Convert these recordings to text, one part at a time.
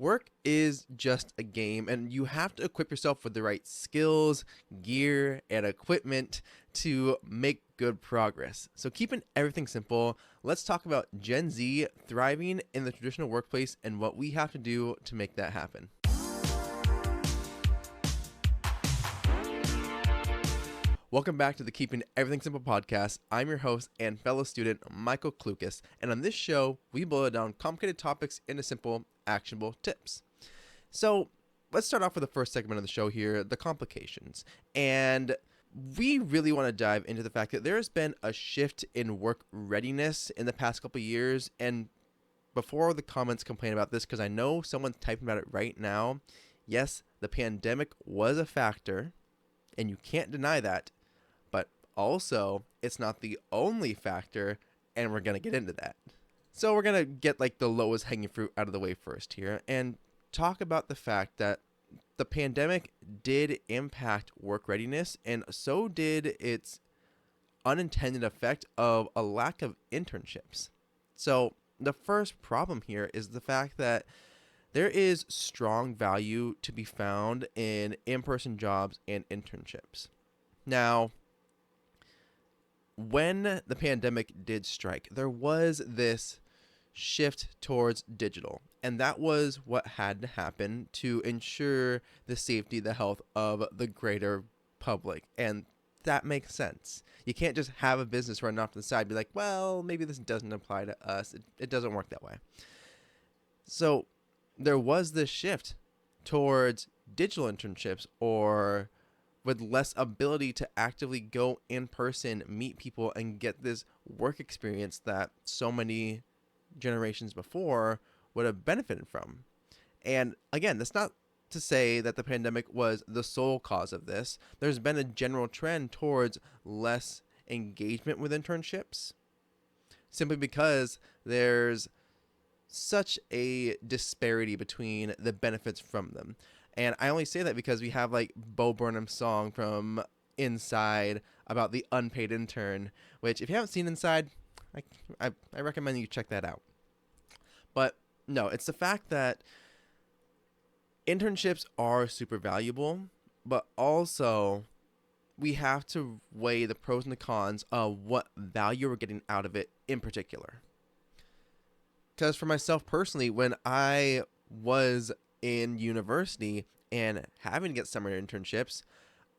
Work is just a game, and you have to equip yourself with the right skills, gear, and equipment to make good progress. So, keeping everything simple, let's talk about Gen Z thriving in the traditional workplace and what we have to do to make that happen. Welcome back to the Keeping Everything Simple podcast. I'm your host and fellow student, Michael Klukas, and on this show, we boil down complicated topics into simple, actionable tips. So, let's start off with the first segment of the show here, the complications. And we really want to dive into the fact that there has been a shift in work readiness in the past couple of years. And before the comments complain about this, because I know someone's typing about it right now, yes, the pandemic was a factor, and you can't deny that. But also, it's not the only factor, and we're going to get into that. So we're going to get like the lowest hanging fruit out of the way first here and talk about the fact that the pandemic did impact work readiness, and so did its unintended effect of a lack of internships. So the first problem here is the fact that there is strong value to be found in in-person jobs and internships. Now, when the pandemic did strike, there was this shift towards digital, and that was what had to happen to ensure the safety, the health of the greater public, and that makes sense. You can't just have a business run off to the side and be like, well, maybe this doesn't apply to us. It doesn't work that way. So there was this shift towards digital internships, or with less ability to actively go in person, meet people, and get this work experience that so many generations before would have benefited from. And again, that's not to say that the pandemic was the sole cause of this. There's been a general trend towards less engagement with internships, simply because there's such a disparity between the benefits from them. And I only say that because we have like Bo Burnham's song from Inside about the unpaid intern, which if you haven't seen Inside, I recommend you check that out. But no, it's the fact that internships are super valuable, but also we have to weigh the pros and the cons of what value we're getting out of it in particular. Because for myself personally, when I was in university and having to get summer internships,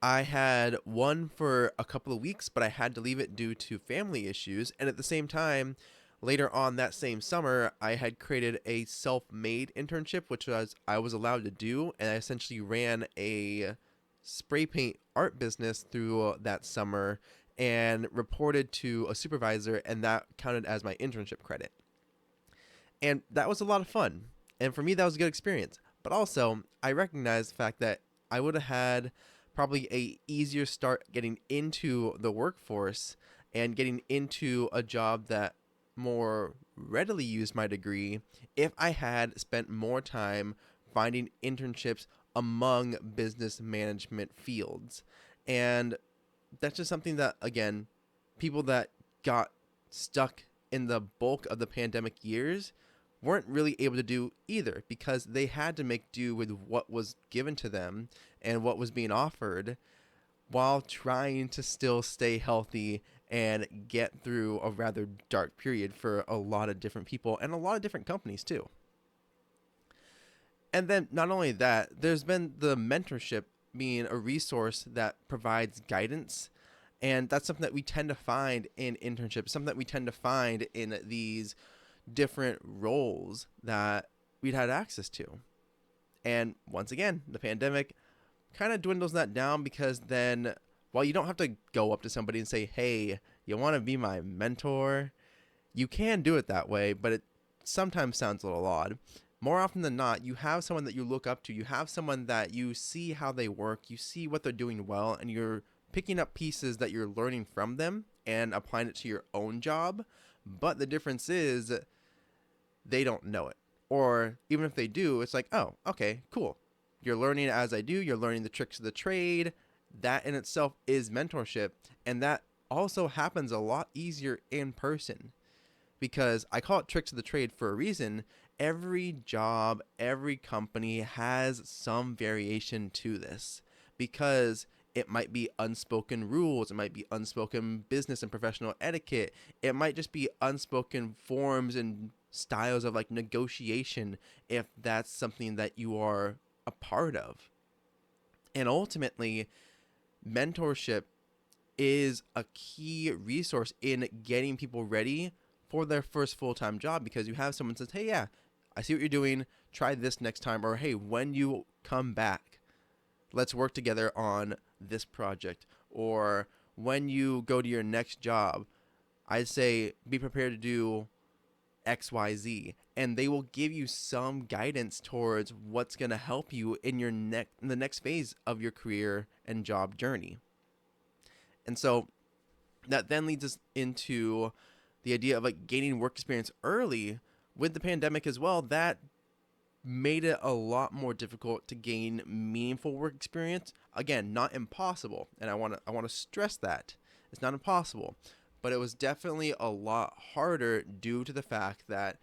I had one for a couple of weeks, but I had to leave it due to family issues. And at the same time, later on that same summer, I had created a self-made internship, which I was allowed to do. And I essentially ran a spray paint art business through that summer and reported to a supervisor, and that counted as my internship credit. And that was a lot of fun. And for me, that was a good experience. But also, I recognize the fact that I would have had probably a easier start getting into the workforce and getting into a job that more readily used my degree if I had spent more time finding internships among business management fields. And that's just something that, again, people that got stuck in the bulk of the pandemic years weren't really able to do either, because they had to make do with what was given to them and what was being offered while trying to still stay healthy and get through a rather dark period for a lot of different people and a lot of different companies too. And then not only that, there's been the mentorship being a resource that provides guidance. And that's something that we tend to find in internships, something that we tend to find in these different roles that we'd had access to. And once again, the pandemic kind of dwindles that down, because then while you don't have to go up to somebody and say, hey, you want to be my mentor? You can do it that way, but it sometimes sounds a little odd. More often than not, you have someone that you look up to. You have someone that you see how they work. You see what they're doing well, and you're picking up pieces that you're learning from them and applying it to your own job. But the difference is they don't know it. Or even if they do, it's like, oh, okay, cool. You're learning as I do. You're learning the tricks of the trade. That in itself is mentorship. And that also happens a lot easier in person, because I call it tricks of the trade for a reason. every job, every company has some variation to this because it might be unspoken rules, it might be unspoken business and professional etiquette, it might just be unspoken forms and styles of like negotiation if that's something that you are a part of. And ultimately, mentorship is a key resource in getting people ready for their first full-time job because you have someone says, hey, yeah, I see what you're doing, try this next time, or hey, when you come back, let's work together on this project, or when you go to your next job, I'd say be prepared to do XYZ, and they will give you some guidance towards what's going to help you in the next phase of your career and job journey. And so that then leads us into the idea of like gaining work experience early. With the pandemic as well, that made it a lot more difficult to gain meaningful work experience. Again, not impossible, and I want to stress that it's not impossible, but it was definitely a lot harder due to the fact that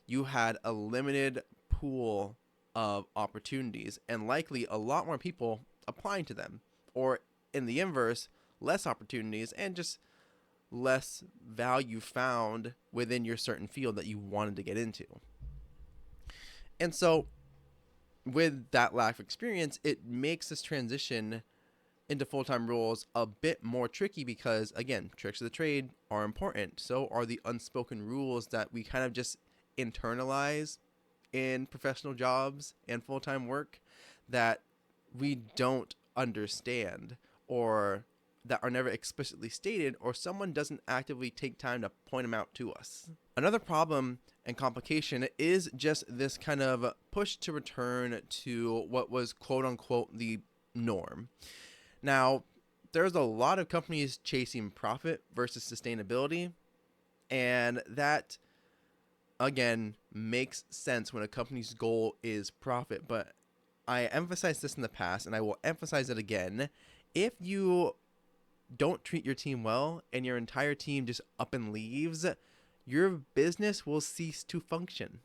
you had a limited pool of opportunities and likely a lot more people applying to them, or in the inverse, less opportunities and just less value found within your certain field that you wanted to get into. And so with that lack of experience, it makes this transition into full-time roles a bit more tricky because, again, tricks of the trade are important. So are the unspoken rules that we kind of just internalize in professional jobs and full-time work that we don't understand, or that are never explicitly stated, or someone doesn't actively take time to point them out to us. Another problem and complication is just this kind of push to return to what was quote unquote the norm. Now, there's a lot of companies chasing profit versus sustainability, and that again makes sense when a company's goal is profit, but I emphasized this in the past and I will emphasize it again. If you don't treat your team well and your entire team just up and leaves, your business will cease to function.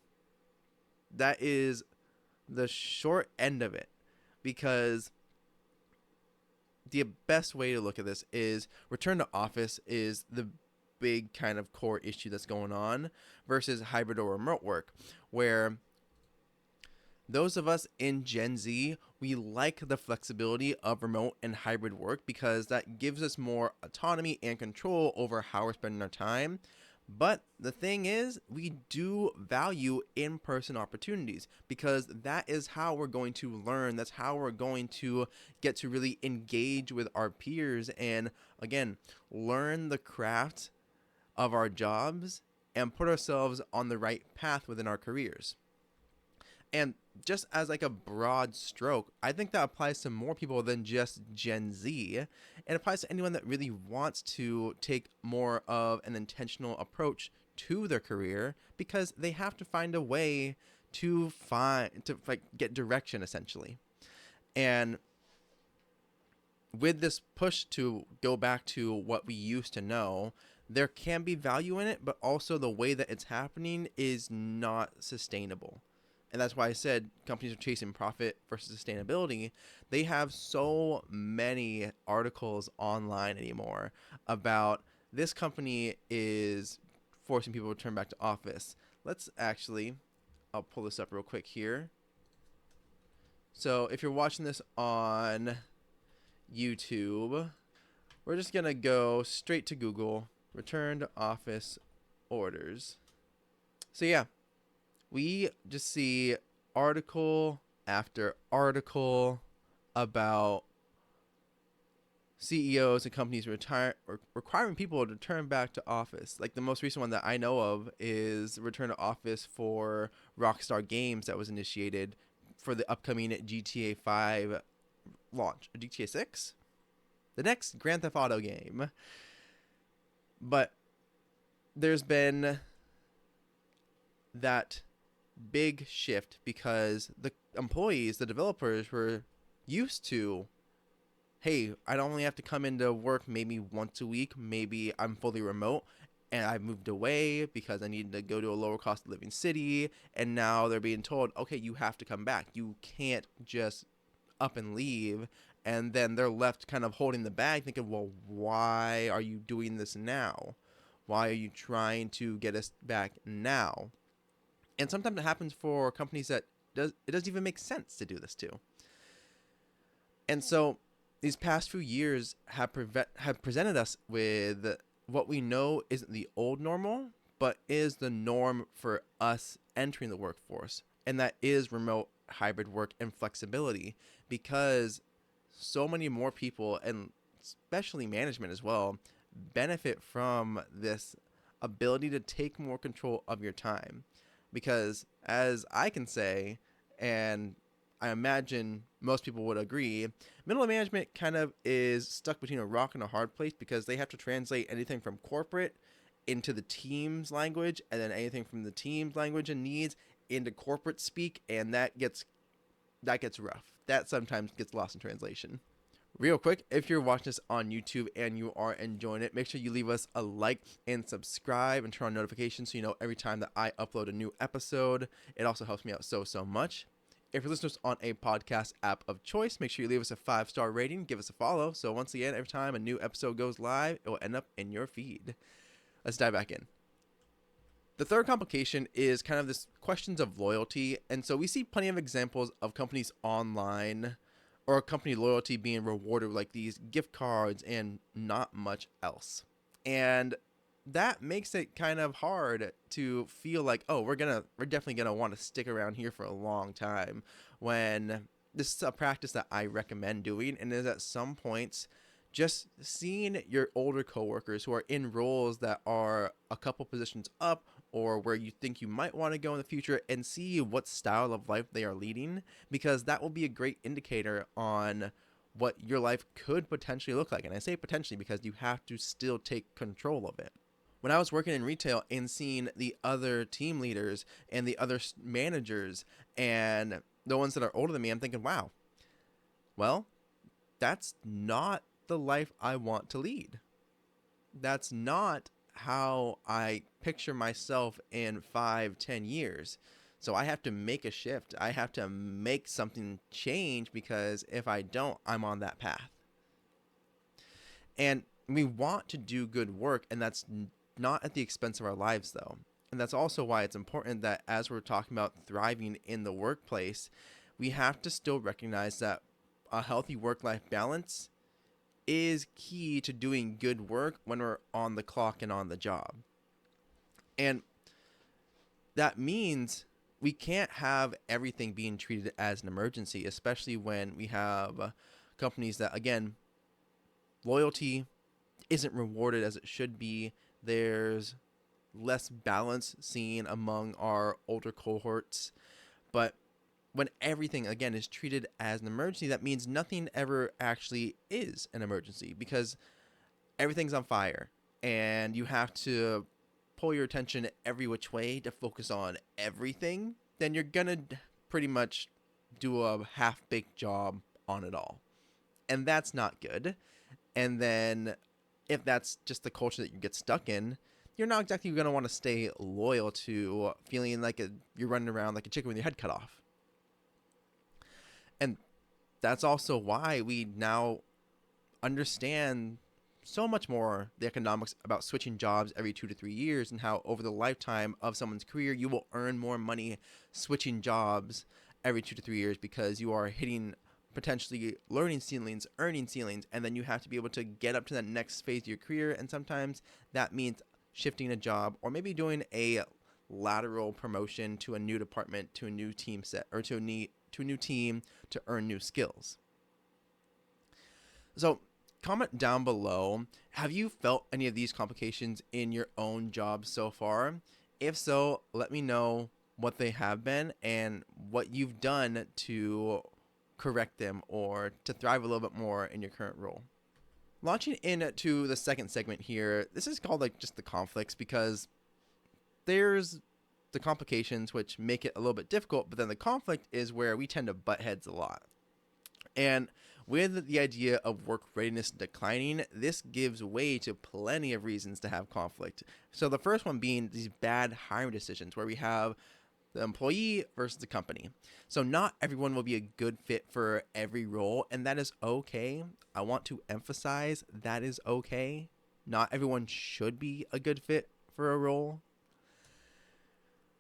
That is the short end of it, because the best way to look at this is return to office is the big kind of core issue that's going on versus hybrid or remote work, where those of us in Gen Z, we like the flexibility of remote and hybrid work because that gives us more autonomy and control over how we're spending our time. But the thing is, we do value in-person opportunities because that is how we're going to learn. That's how we're going to get to really engage with our peers and, again, learn the craft of our jobs and put ourselves on the right path within our careers. And just as like a broad stroke, I think that applies to more people than just Gen Z. It applies to anyone that really wants to take more of an intentional approach to their career because they have to find a way to get direction essentially. And with this push to go back to what we used to know, there can be value in it, but also the way that it's happening is not sustainable. And that's why I said companies are chasing profit versus sustainability. They have so many articles online anymore about this company is forcing people to return back to office. I'll pull this up real quick here. So if you're watching this on YouTube, we're just going to go straight to Google, return to office orders. So yeah. We just see article after article about CEOs and companies requiring people to return back to office. Like the most recent one that I know of is return to office for Rockstar Games that was initiated for the upcoming GTA 5 launch. GTA 6? The next Grand Theft Auto game. But there's been that big shift because the employees, the developers were used to, hey, I only have to come into work maybe once a week, maybe I'm fully remote, and I moved away because I needed to go to a lower cost of living city, and now they're being told, okay, you have to come back. You can't just up and leave. And then they're left kind of holding the bag thinking, well, why are you doing this now? Why are you trying to get us back now? And sometimes it happens for companies that it doesn't even make sense to do this to. And so these past few years have presented us with what we know isn't the old normal, but is the norm for us entering the workforce. And that is remote hybrid work and flexibility, because so many more people, and especially management as well, benefit from this ability to take more control of your time. Because as I can say, and I imagine most people would agree, middle management kind of is stuck between a rock and a hard place, because they have to translate anything from corporate into the team's language, and then anything from the team's language and needs into corporate speak, and that gets rough. That sometimes gets lost in translation. Real quick, if you're watching this on YouTube and you are enjoying it, make sure you leave us a like and subscribe and turn on notifications so you know every time that I upload a new episode. It also helps me out so much. If you're listening to us on a podcast app of choice, make sure you leave us a 5-star rating, give us a follow. So once again, every time a new episode goes live, it will end up in your feed. Let's dive back in. The third complication is kind of this questions of loyalty. And so we see plenty of examples of companies online or company loyalty being rewarded with like these gift cards and not much else. And that makes it kind of hard to feel like, oh, we're definitely gonna want to stick around here for a long time, when this is a practice that I recommend doing, and is at some points just seeing your older coworkers who are in roles that are a couple positions up or where you think you might want to go in the future, and see what style of life they are leading, because that will be a great indicator on what your life could potentially look like. And I say potentially because you have to still take control of it. When I was working in retail and seeing the other team leaders and the other managers and the ones that are older than me, I'm thinking, wow, well, that's not the life I want to lead. That's not how I picture myself in 5-10 years. So I have to make a shift. I have to make something change, because if I don't, I'm on that path. And we want to do good work, and that's not at the expense of our lives, though. And that's also why it's important that as we're talking about thriving in the workplace, we have to still recognize that a healthy work-life balance is key to doing good work when we're on the clock and on the job. And that means we can't have everything being treated as an emergency, especially when we have companies that, again, loyalty isn't rewarded as it should be. There's less balance seen among our older cohorts. But when everything, again, is treated as an emergency, that means nothing ever actually is an emergency, because everything's on fire and you have to pull your attention every which way to focus on everything. Then you're going to pretty much do a half-baked job on it all. And that's not good. And then if that's just the culture that you get stuck in, you're not exactly going to want to stay loyal to feeling like you're running around like a chicken with your head cut off. And that's also why we now understand so much more the economics about switching jobs every 2 to 3 years, and how over the lifetime of someone's career, you will earn more money switching jobs every 2 to 3 years, because you are hitting potentially learning ceilings, earning ceilings, and then you have to be able to get up to that next phase of your career. And sometimes that means shifting a job, or maybe doing a lateral promotion to a new department, to a new team set, or to a new team to earn new skills. So comment down below, have you felt any of these complications in your own job so far? If so, let me know what they have been and what you've done to correct them or to thrive a little bit more in your current role. Launching into the second segment here, this is called like just the conflicts, because there's the complications which make it a little bit difficult, but then the conflict is where we tend to butt heads a lot. And with the idea of work readiness declining, this gives way to plenty of reasons to have conflict. So the first one being these bad hiring decisions where we have the employee versus the company. So not everyone will be a good fit for every role, and that is okay. I want to emphasize that is okay. Not everyone should be a good fit for a role.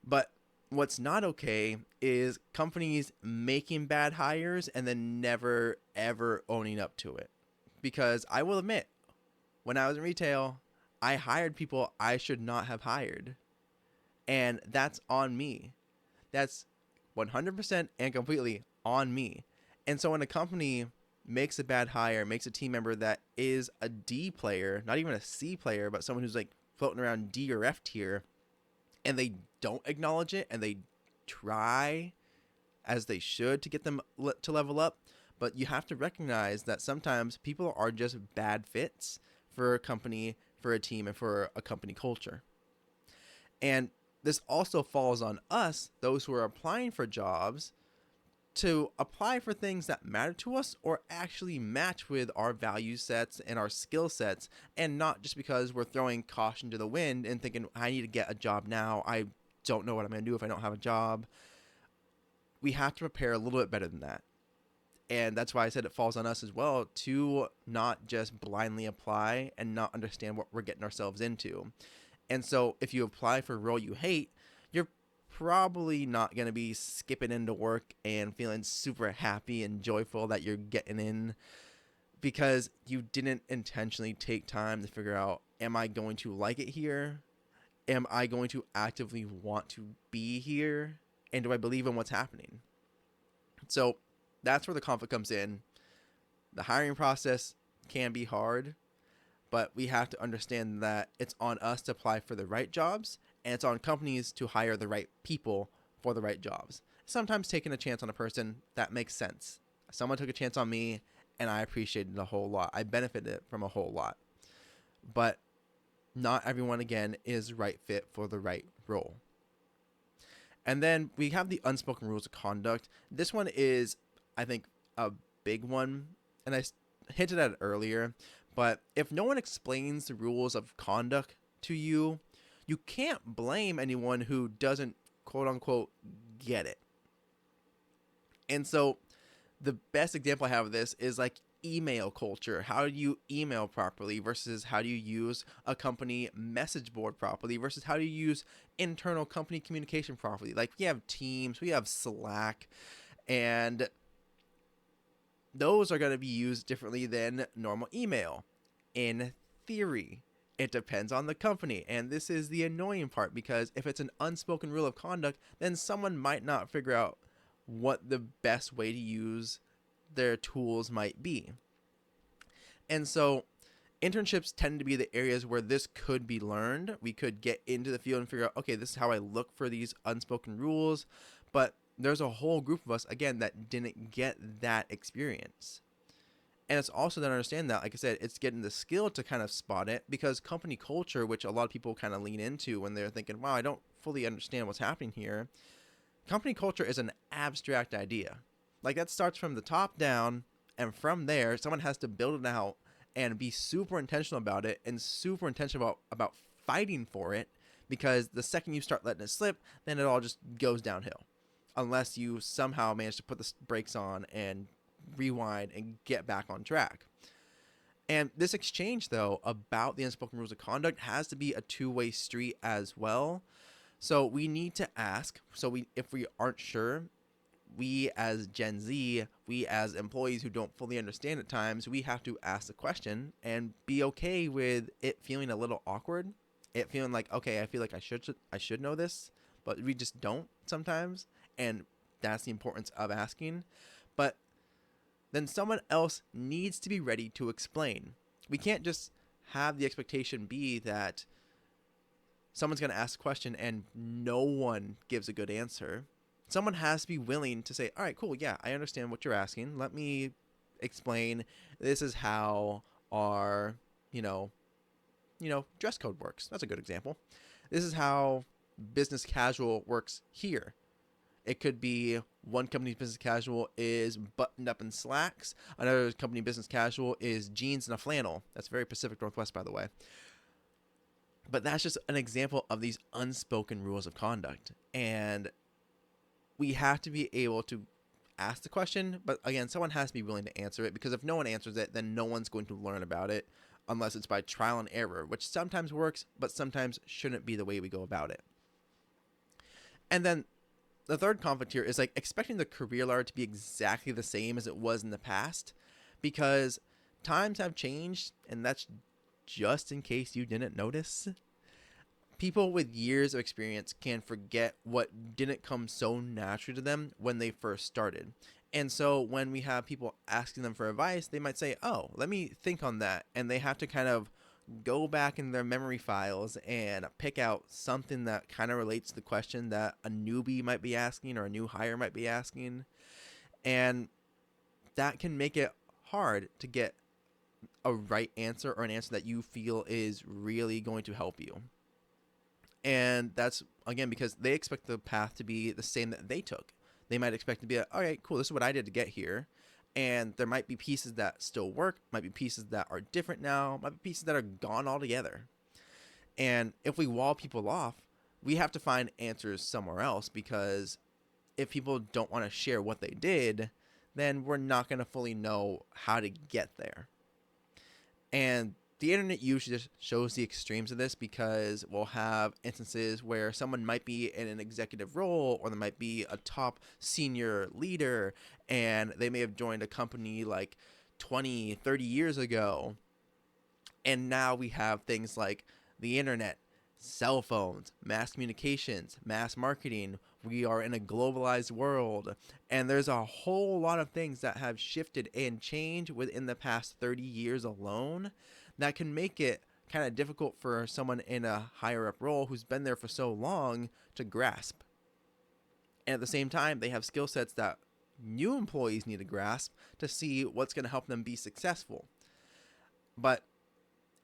But what's not okay is companies making bad hires and then never ever owning up to it. Because I will admit, when I was in retail, I hired people I should not have hired. And that's on me. That's 100% and completely on me. And so when a company makes a bad hire, makes a team member that is a D player, not even a C player, but someone who's like floating around D or F tier, and they don't acknowledge it and they try as they should to get them to level up, but you have to recognize that sometimes people are just bad fits for a company, for a team, and for a company culture. And this also falls on us, those who are applying for jobs, to apply for things that matter to us or actually match with our value sets and our skill sets, and not just because we're throwing caution to the wind and thinking, I need to get a job now. I don't know what I'm going to do if I don't have a job. We have to prepare a little bit better than that. And that's why I said it falls on us as well to not just blindly apply and not understand what we're getting ourselves into. And so if you apply for a role you hate, you're probably not going to be skipping into work and feeling super happy and joyful that you're getting in, because you didn't intentionally take time to figure out, am I going to like it here? Am I going to actively want to be here? And do I believe in what's happening? So that's where the conflict comes in. The hiring process can be hard, but we have to understand that it's on us to apply for the right jobs, and it's on companies to hire the right people for the right jobs. Sometimes taking a chance on a person, that makes sense. Someone took a chance on me, and I appreciated it a whole lot. I benefited from a whole lot. But not everyone, again, is right fit for the right role. And then we have the unspoken rules of conduct. This one is, I think, a big one, and I hinted at it earlier. But if no one explains the rules of conduct to you, you can't blame anyone who doesn't, quote unquote, get it. And so the best example I have of this is like email culture. How do you email properly versus how do you use a company message board properly versus how do you use internal company communication properly? Like we have Teams, we have Slack, and those are going to be used differently than normal email. In theory, it depends on the company. And this is the annoying part, because if it's an unspoken rule of conduct, then someone might not figure out what the best way to use their tools might be. And so internships tend to be the areas where this could be learned. We could get into the field and figure out, okay, this is how I look for these unspoken rules. But there's a whole group of us, again, that didn't get that experience. And it's also to understand that, like I said, it's getting the skill to kind of spot it, because company culture, which a lot of people kind of lean into when they're thinking, wow, I don't fully understand what's happening here. Company culture is an abstract idea. Like that starts from the top down, and from there, someone has to build it out and be super intentional about it and super intentional about fighting for it, because the second you start letting it slip, then it all just goes downhill. Unless you somehow manage to put the brakes on and rewind and get back on track. And this exchange, though, about the unspoken rules of conduct has to be a two-way street as well. So we need to ask. If we aren't sure, we as Gen Z, we as employees who don't fully understand at times, we have to ask the question and be okay with it feeling a little awkward. It feeling like, okay, I feel like I should know this, but we just don't sometimes. And that's the importance of asking. But then someone else needs to be ready to explain. We can't just have the expectation be that someone's going to ask a question and no one gives a good answer. Someone has to be willing to say, all right, cool, yeah, I understand what you're asking. Let me explain. This is how our, dress code works. That's a good example. This is how business casual works here. It could be One company's business casual is buttoned up in slacks. Another company business casual is jeans and a flannel. That's very Pacific Northwest, by the way. But that's just an example of these unspoken rules of conduct. And we have to be able to ask the question, but again, someone has to be willing to answer it, because if no one answers it, then no one's going to learn about it unless it's by trial and error, which sometimes works, but sometimes shouldn't be the way we go about it. And then the third conflict here is like expecting the career ladder to be exactly the same as it was in the past, because times have changed, and that's just in case you didn't notice. People with years of experience can forget what didn't come so naturally to them when they first started. And so when we have people asking them for advice, they might say, "Oh, let me think on that." And they have to kind of go back in their memory files and pick out something that kind of relates to the question that a newbie might be asking or a new hire might be asking. And that can make it hard to get a right answer, or an answer that you feel is really going to help you. And that's, again, because they expect the path to be the same that they took. They might expect to be like, all right, cool, this is what I did to get here. And there might be pieces that still work, might be pieces that are different now, might be pieces that are gone altogether. And if we wall people off, we have to find answers somewhere else, because if people don't want to share what they did, then we're not going to fully know how to get there. And the internet usually just shows the extremes of this, because we'll have instances where someone might be in an executive role, or there might be a top senior leader, and they may have joined a company like 20, 30 years ago. And now we have things like the internet, cell phones, mass communications, mass marketing. We are in a globalized world, and there's a whole lot of things that have shifted and changed within the past 30 years alone that can make it kind of difficult for someone in a higher up role who's been there for so long to grasp. And at the same time, they have skill sets that new employees need to grasp to see what's going to help them be successful. But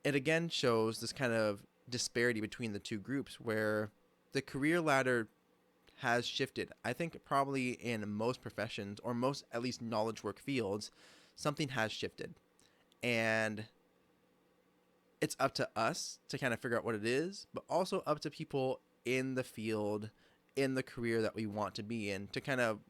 it again shows this kind of disparity between the two groups, where the career ladder has shifted. I think probably in most professions, or most at least knowledge work fields, something has shifted. And it's up to us to kind of figure out what it is, but also up to people in the field, in the career that we want to be in, to kind of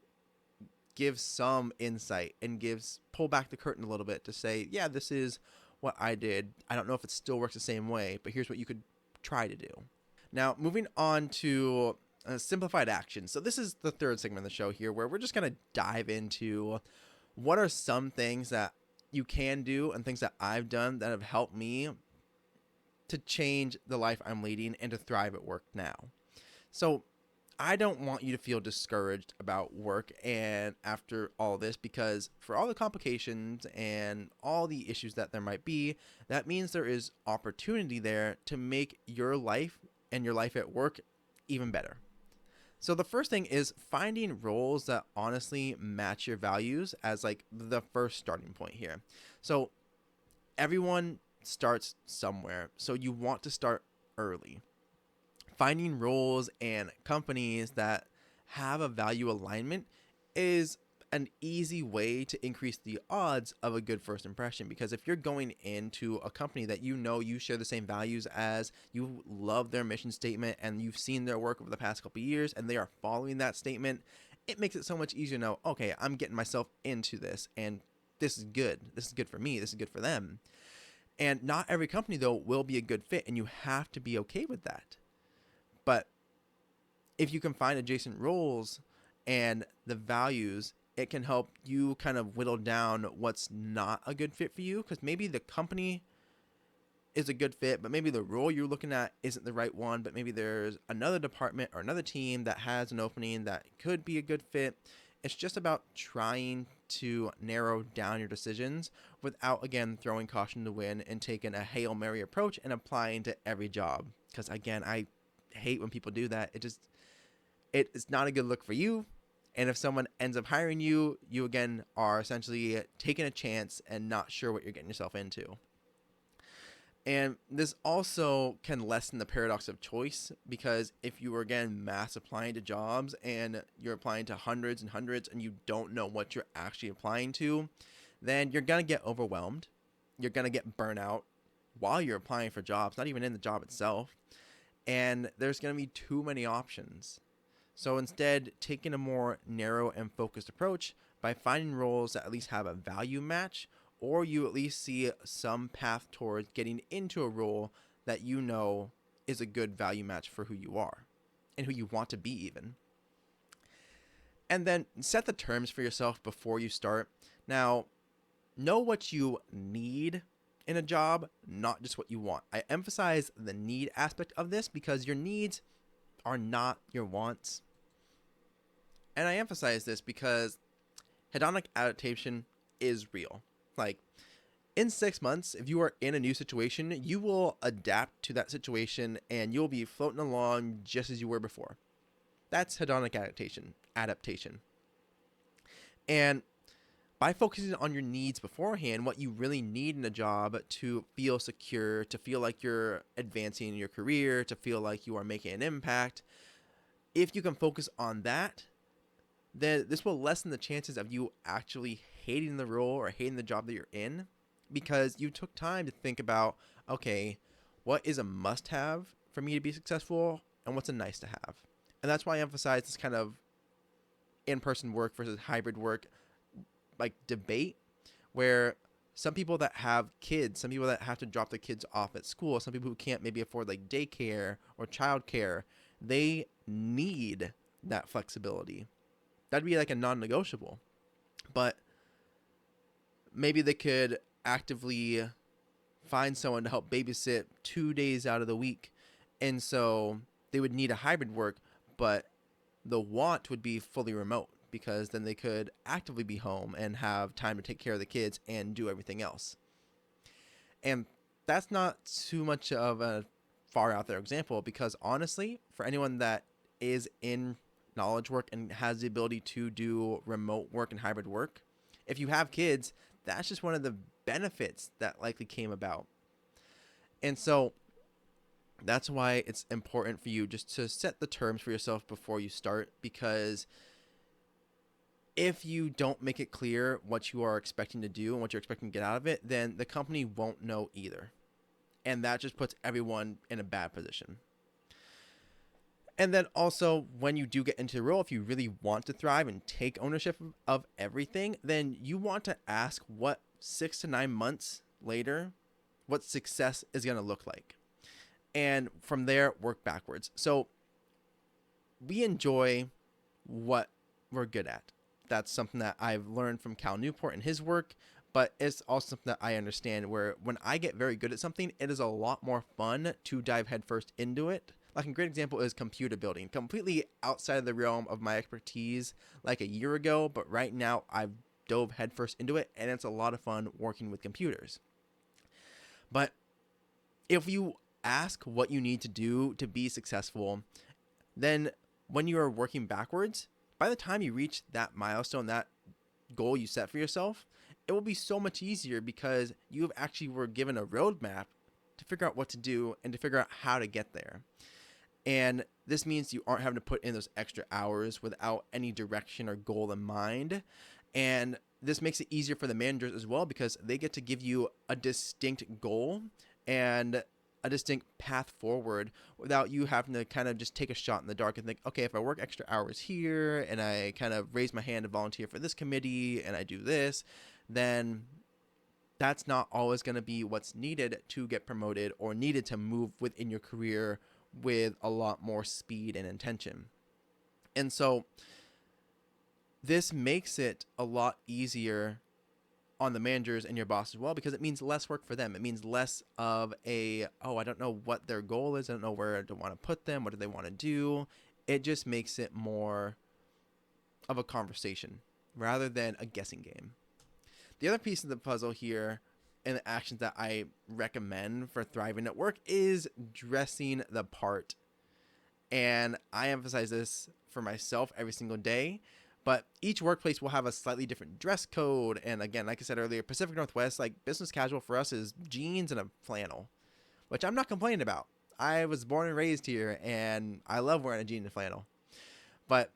give some insight and pull back the curtain a little bit to say, yeah, this is what I did. I don't know if it still works the same way, but here's what you could try to do. Now, moving on to simplified action. So this is the third segment of the show here, where we're just going to dive into what are some things that you can do and things that I've done that have helped me to change the life I'm leading and to thrive at work now. So I don't want you to feel discouraged about work and after all this, because for all the complications and all the issues that there might be, that means there is opportunity there to make your life and your life at work even better. So the first thing is finding roles that honestly match your values as like the first starting point here. So everyone starts somewhere, so you want to start early. Finding roles and companies that have a value alignment is an easy way to increase the odds of a good first impression, because if you're going into a company that you know you share the same values as, you love their mission statement, and you've seen their work over the past couple of years and they are following that statement, it makes it so much easier to know, okay, I'm getting myself into this, and this is good. This is good for me. This is good for them. And not every company, though, will be a good fit, and you have to be okay with that. But if you can find adjacent roles and the values, it can help you kind of whittle down what's not a good fit for you, because maybe the company is a good fit, but maybe the role you're looking at isn't the right one, but maybe there's another department or another team that has an opening that could be a good fit. It's just about trying to narrow down your decisions without, again, throwing caution to the wind and taking a Hail Mary approach and applying to every job. Because, again, I hate when people do that. It's not a good look for you. And if someone ends up hiring you, you, again, are essentially taking a chance and not sure what you're getting yourself into. And this also can lessen the paradox of choice, because if you are again mass applying to jobs and you're applying to hundreds and hundreds and you don't know what you're actually applying to, then you're going to get overwhelmed. You're going to get burnout while you're applying for jobs, not even in the job itself. And there's going to be too many options. So instead, taking a more narrow and focused approach by finding roles that at least have a value match, or you at least see some path towards getting into a role that you know is a good value match for who you are and who you want to be even. And then set the terms for yourself before you start. Now, know what you need in a job, not just what you want. I emphasize the need aspect of this because your needs are not your wants. And I emphasize this because hedonic adaptation is real. Like, in 6 months, if you are in a new situation, you will adapt to that situation and you'll be floating along just as you were before. That's hedonic adaptation. And by focusing on your needs beforehand, what you really need in a job to feel secure, to feel like you're advancing in your career, to feel like you are making an impact, if you can focus on that, then this will lessen the chances of you actually hating the role or hating the job that you're in, because you took time to think about, okay, what is a must-have for me to be successful and what's a nice to have. And that's why I emphasize this kind of in-person work versus hybrid work like debate, where some people that have kids, some people that have to drop their kids off at school, some people who can't maybe afford like daycare or childcare, they need that flexibility. That'd be like a non-negotiable. But maybe they could actively find someone to help babysit 2 days out of the week. And so they would need a hybrid work, but the want would be fully remote, because then they could actively be home and have time to take care of the kids and do everything else. And that's not too much of a far out there example, because honestly, for anyone that is in knowledge work and has the ability to do remote work and hybrid work, if you have kids, that's just one of the benefits that likely came about. And so that's why it's important for you just to set the terms for yourself before you start, because if you don't make it clear what you are expecting to do and what you're expecting to get out of it, then the company won't know either. And that just puts everyone in a bad position. And then also, when you do get into the role, if you really want to thrive and take ownership of everything, then you want to ask what 6 to 9 months later, what success is going to look like. And from there, work backwards. So we enjoy what we're good at. That's something that I've learned from Cal Newport and his work, but it's also something that I understand, where when I get very good at something, it is a lot more fun to dive headfirst into it. Like a great example is computer building, completely outside of the realm of my expertise like a year ago, but right now I've dove headfirst into it, and it's a lot of fun working with computers. But if you ask what you need to do to be successful, then when you are working backwards, by the time you reach that milestone, that goal you set for yourself, it will be so much easier, because you have actually were given a roadmap to figure out what to do and to figure out how to get there. And this means you aren't having to put in those extra hours without any direction or goal in mind. And this makes it easier for the managers as well, because they get to give you a distinct goal and a distinct path forward without you having to kind of just take a shot in the dark and think, okay, if I work extra hours here and I kind of raise my hand to volunteer for this committee and I do this, then that's not always going to be what's needed to get promoted or needed to move within your career with a lot more speed and intention. And so this makes it a lot easier on the managers and your boss as well, because it means less work for them. It means less of a, oh, I don't know what their goal is. I don't know where to want to put them. What do they want to do? It just makes it more of a conversation rather than a guessing game. The other piece of the puzzle here and the actions that I recommend for thriving at work is dressing the part. And I emphasize this for myself every single day, but each workplace will have a slightly different dress code. And again, like I said earlier, Pacific Northwest, like business casual for us is jeans and a flannel. which I'm not complaining about. I was born and raised here, and I love wearing a jean and flannel. But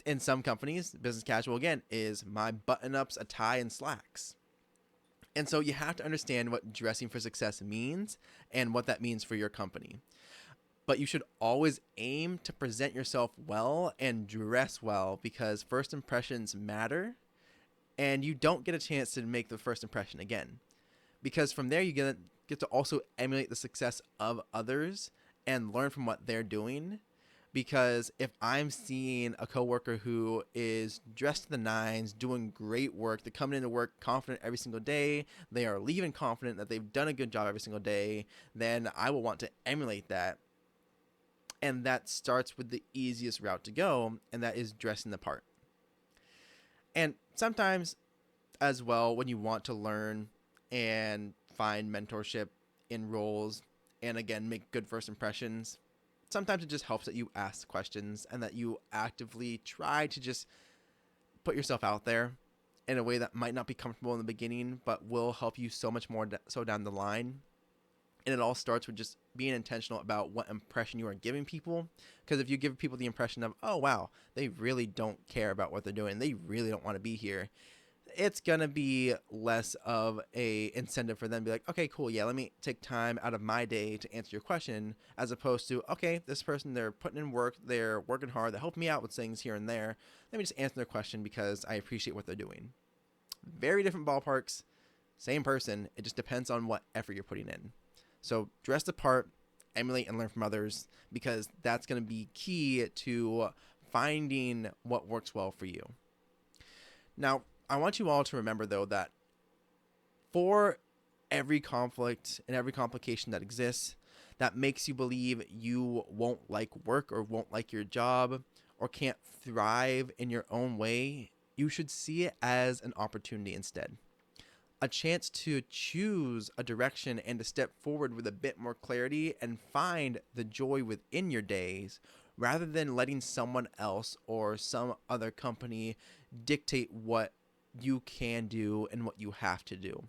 in some companies, business casual, again, is my button-ups, a tie, and slacks. And so you have to understand what dressing for success means and what that means for your company. But you should always aim to present yourself well and dress well, because first impressions matter, and you don't get a chance to make the first impression again. Because from there, you get to also emulate the success of others and learn from what they're doing. Because if I'm seeing a coworker who is dressed to the nines, doing great work, they're coming into work confident every single day, they are leaving confident that they've done a good job every single day, then I will want to emulate that. And that starts with the easiest route to go, and that is dressing the part. And sometimes as well, when you want to learn and find mentorship in roles and again make good first impressions, sometimes it just helps that you ask questions and that you actively try to just put yourself out there in a way that might not be comfortable in the beginning, but will help you so much more so down the line. And it all starts with just being intentional about what impression you are giving people. Because if you give people the impression of, oh, wow, they really don't care about what they're doing, they really don't want to be here, it's going to be less of a incentive for them to be like, okay, cool, yeah, let me take time out of my day to answer your question, as opposed to, okay, this person, they're putting in work, they're working hard, they're helping me out with things here and there. Let me just answer their question because I appreciate what they're doing. Very different ballparks, same person. It just depends on what effort you're putting in. So dress the part, emulate and learn from others, because that's going to be key to finding what works well for you. Now, I want you all to remember, though, that for every conflict and every complication that exists that makes you believe you won't like work or won't like your job or can't thrive in your own way, you should see it as an opportunity instead. A chance to choose a direction and to step forward with a bit more clarity and find the joy within your days, rather than letting someone else or some other company dictate what you can do and what you have to do.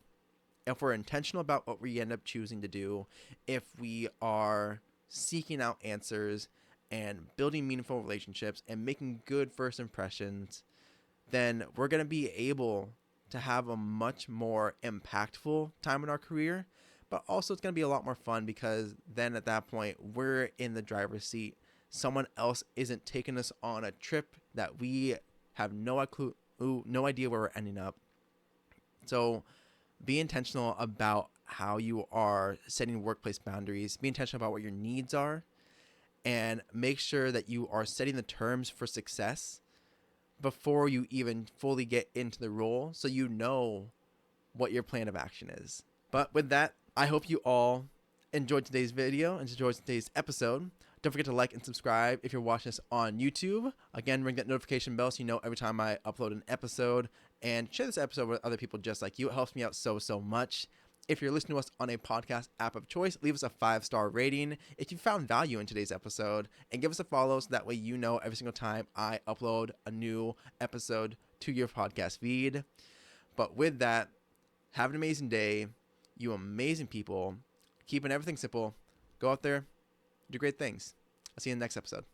If we're intentional about what we end up choosing to do, if we are seeking out answers and building meaningful relationships and making good first impressions, then we're going to be able to have a much more impactful time in our career. But also it's going to be a lot more fun, because then at that point we're in the driver's seat. Someone else isn't taking us on a trip that we have no idea where we're ending up. So be intentional about how you are setting workplace boundaries. Be intentional about what your needs are, and make sure that you are setting the terms for success before you even fully get into the role, so you know what your plan of action is. But with that, I hope you all enjoyed today's video and enjoyed today's episode. Don't forget to like and subscribe if you're watching this on YouTube. Again, ring that notification bell so you know every time I upload an episode. And share this episode with other people just like you. It helps me out so much. If you're listening to us on a podcast app of choice, leave us a 5-star rating if you found value in today's episode, and give us a follow so that way you know every single time I upload a new episode to your podcast feed. But with that, have an amazing day, you amazing people. Keeping everything simple. Go out there, do great things. I'll see you in the next episode.